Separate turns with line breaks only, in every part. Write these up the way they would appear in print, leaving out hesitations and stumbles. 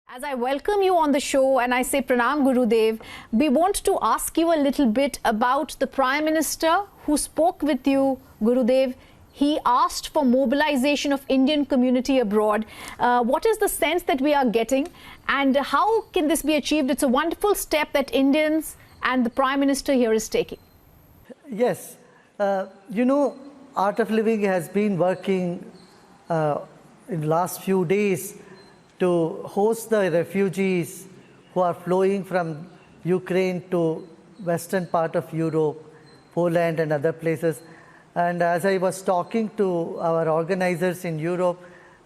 As I welcome you on the show and I say Pranam Gurudev, we want to ask you a little bit about the Prime Minister who spoke with you, Gurudev. He asked for mobilization of Indian community abroad. What is the sense that we are getting and how can this be achieved? It's a wonderful step that Indians and the Prime Minister here is taking.
Yes, Art of Living has been working in the last few days to host the refugees who are flowing from Ukraine to western part of Europe, Poland and other places. And as I was talking to our organizers in Europe,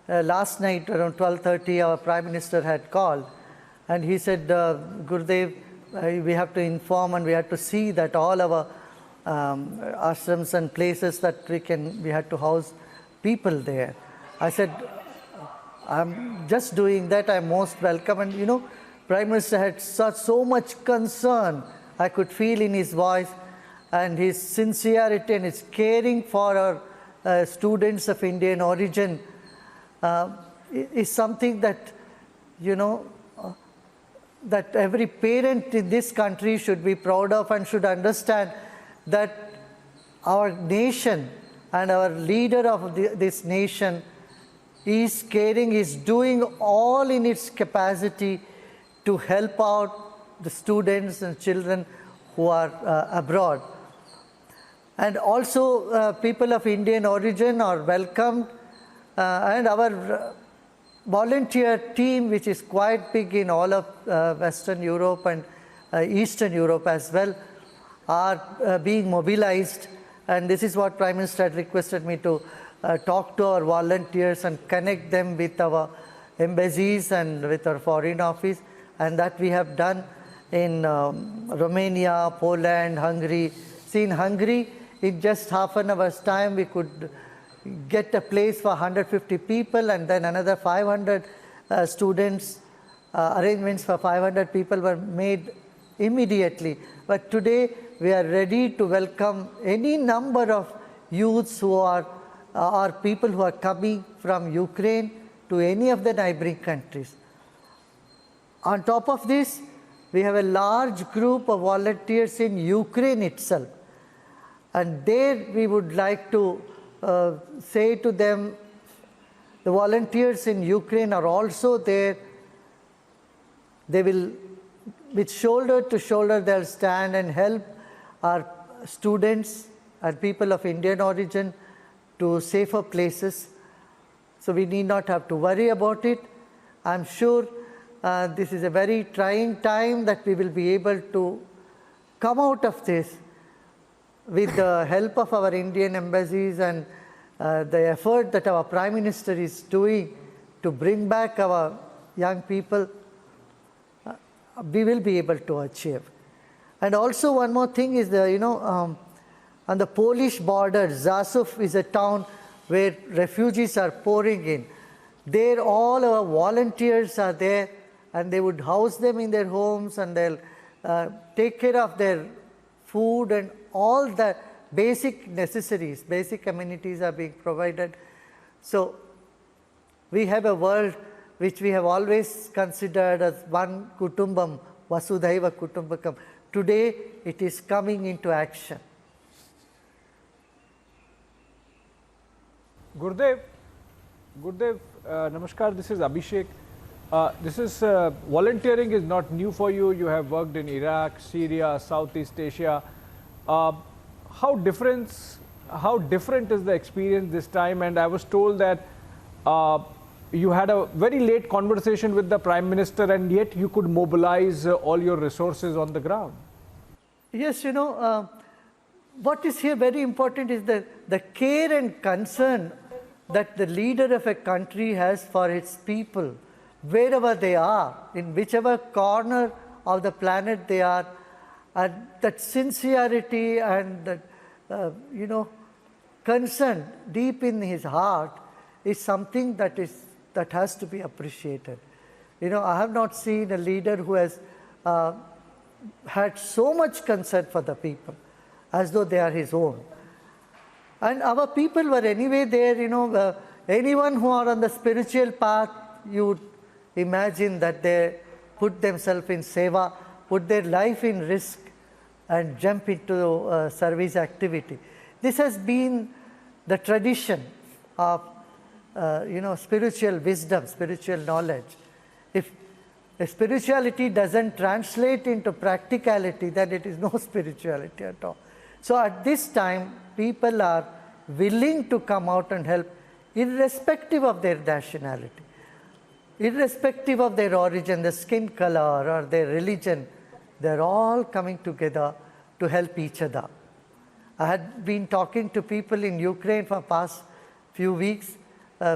last night around 12:30 our Prime Minister had called and he said, Gurudev, we have to inform and we have to see that all our ashrams and places that we had to house people there. I said, I'm just doing that, I'm most welcome. And Prime Minister had so much concern, I could feel in his voice, and his sincerity and his caring for our students of Indian origin is something that, that every parent in this country should be proud of and should understand that our nation and our leader of this nation is caring, is doing all in its capacity to help out the students and children who are abroad. And also people of Indian origin are welcomed and our volunteer team, which is quite big in all of Western Europe and Eastern Europe as well, are being mobilized. And this is what Prime Minister had requested me to talk to our volunteers and connect them with our embassies and with our foreign office, and that we have done in Romania, Poland, Hungary. See, in Hungary, in just half an hour's time, we could get a place for 150 people, and then another 500 students, arrangements for 500 people were made immediately. But today, we are ready to welcome any number of youths who are people who are coming from Ukraine to any of the neighboring countries. On top of this, we have a large group of volunteers in Ukraine itself. And there we would like to say to them, the volunteers in Ukraine are also there. They will, with shoulder to shoulder, they'll stand and help our students and people of Indian origin to safer places. So we need not have to worry about it. I'm sure this is a very trying time that we will be able to come out of this with the help of our Indian embassies and the effort that our Prime Minister is doing to bring back our young people, we will be able to achieve. And also one more thing is on the Polish border, Zasów is a town where refugees are pouring in. There all our volunteers are there and they would house them in their homes and they'll take care of their food and all the basic necessities, basic amenities are being provided. So we have a world which we have always considered as one kutumbam, vasudhaiva kutumbakam. Today it is coming into action.
Gurudev, namaskar, this is Abhishek. Volunteering is not new for you. You have worked in Iraq, Syria, Southeast Asia. How different is the experience this time? And I was told that you had a very late conversation with the Prime Minister and yet you could mobilize all your resources on the ground.
Yes, what is here very important is the care and concern that the leader of a country has for its people, wherever they are, in whichever corner of the planet they are, and that sincerity and that, concern deep in his heart is something that has to be appreciated. I have not seen a leader who has had so much concern for the people, as though they are his own. And our people were anyway there, anyone who are on the spiritual path, you imagine that they put themselves in seva, put their life in risk and jump into service activity. This has been the tradition of spiritual wisdom, spiritual knowledge. If spirituality doesn't translate into practicality, then it is no spirituality at all. So at this time, people are willing to come out and help, irrespective of their nationality, irrespective of their origin, their skin color or their religion. They're all coming together to help each other. I had been talking to people in Ukraine for past few weeks,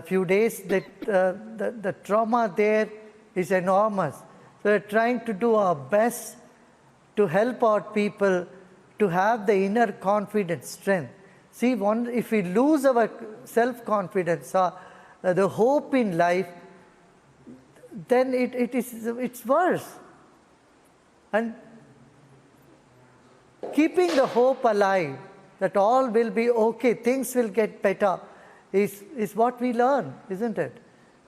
few days, that the trauma there is enormous. So we're trying to do our best to help our people to have the inner confidence, strength. See, if we lose our self-confidence or the hope in life, then it's worse. And keeping the hope alive, that all will be okay, things will get better, is what we learn, isn't it?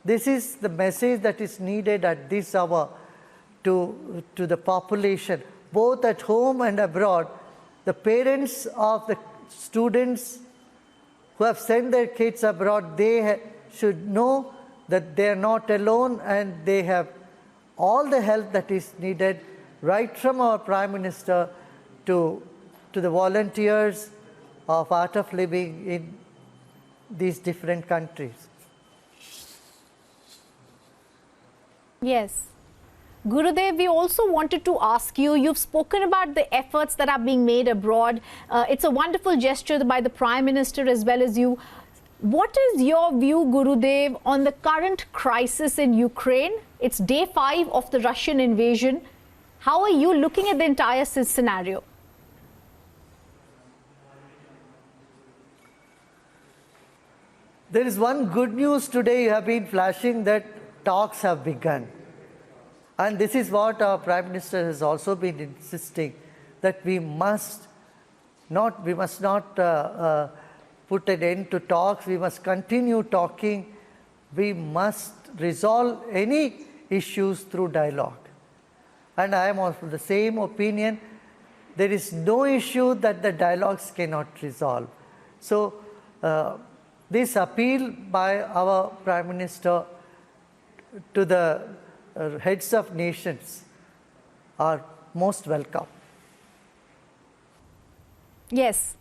This is the message that is needed at this hour to the population, both at home and abroad. The parents of the students who have sent their kids abroad, they should know that they are not alone and they have all the help that is needed, right from our Prime Minister to the volunteers of Art of Living in these different countries.
Yes. Gurudev, we also wanted to ask you, you've spoken about the efforts that are being made abroad. It's a wonderful gesture by the Prime Minister as well as you. What is your view, Gurudev, on the current crisis in Ukraine? It's day 5 of the Russian invasion. How are you looking at the entire scenario?
There is one good news today you have been flashing, that talks have begun. And this is what our Prime Minister has also been insisting, that we must not put an end to talks. We must continue talking. We must resolve any issues through dialogue. And I am of the same opinion. There is no issue that the dialogues cannot resolve. So this appeal by our Prime Minister to the heads of nations are most welcome.
Yes.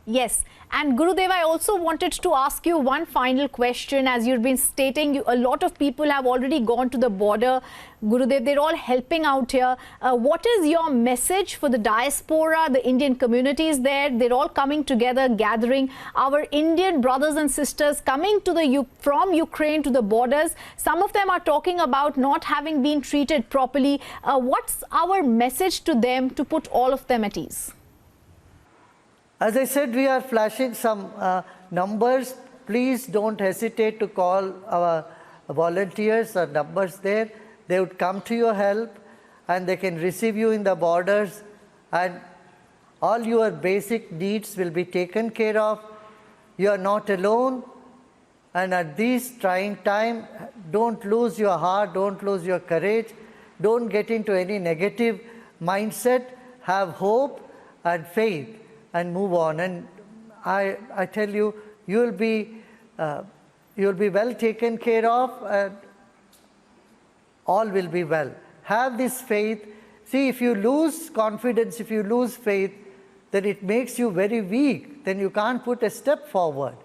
Yes. And Gurudev, I also wanted to ask you one final question. As you've been stating, a lot of people have already gone to the border. Gurudev, they're all helping out here. What is your message for the diaspora, the Indian communities there? They're all coming together, gathering. Our Indian brothers and sisters coming to from Ukraine to the borders. Some of them are talking about not having been treated properly. What's our message to them to put all of them at ease?
As I said, we are flashing some numbers. Please don't hesitate to call our volunteers or numbers there. They would come to your help and they can receive you in the borders, and all your basic needs will be taken care of. You are not alone, and at this trying time, don't lose your heart, don't lose your courage, don't get into any negative mindset. Have hope and faith and move on. And I tell you, you will be well taken care of, and all will be well. Have this faith. See, if you lose confidence, if you lose faith, then it makes you very weak. Then you can't put a step forward.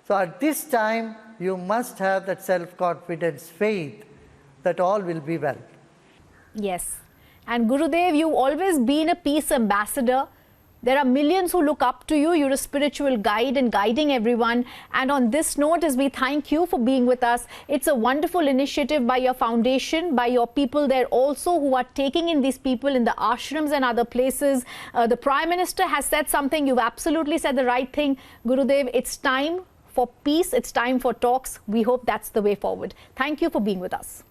So at this time, you must have that self-confidence, faith, that all will be well.
Yes. And Gurudev, you've always been a peace ambassador. There are millions who look up to you. You're a spiritual guide and guiding everyone. And on this note, as we thank you for being with us, it's a wonderful initiative by your foundation, by your people there also who are taking in these people in the ashrams and other places. The Prime Minister has said something. You've absolutely said the right thing. Gurudev, it's time for peace. It's time for talks. We hope that's the way forward. Thank you for being with us.